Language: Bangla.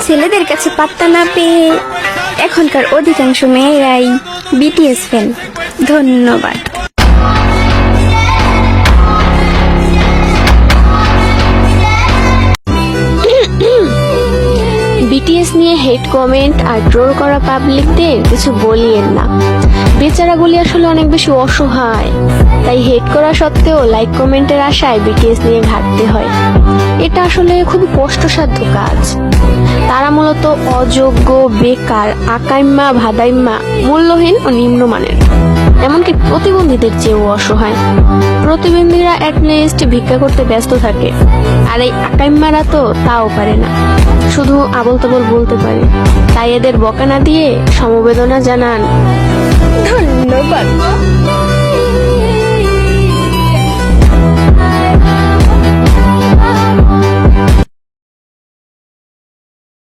ছেলেদের কাছে পাত্তা না পেয়ে এখনকার অধিকাংশ মেয়েরাই বিটিএস ফ্যান। ধন্যবাদ। বিটিএস নিয়ে হেট কমেন্ট আর ট্রোল করা পাবলিকদের কিছু বলিয়েন না, বেচারাগুলি আসলে অনেক বেশি অসহায়। তাই হেট করা সত্ত্বেও লাইক কমেন্টের আশায় বিটিএস নিয়ে ঘাটতে হয়। এটা আসলে খুবই কষ্টসাধ্য কাজ। তারা মূলত অযোগ্য, বেকার, আকাইম্মা, ভাদাইম্মা, মূল্যহীন ও নিম্নমানের, এমনকি প্রতিবন্ধীদের চেয়েও অসহায়। প্রতিবন্ধীরা অ্যাটলিস্ট ভিক্ষা করতে ব্যস্ত থাকে, আর এই আকাইম্মারা তো তাও পারে না, শুধু আবল তাবল বলতে পারে। তাই এদের বকা না দিয়ে সমবেদনা জানান। ধন্যবাদ।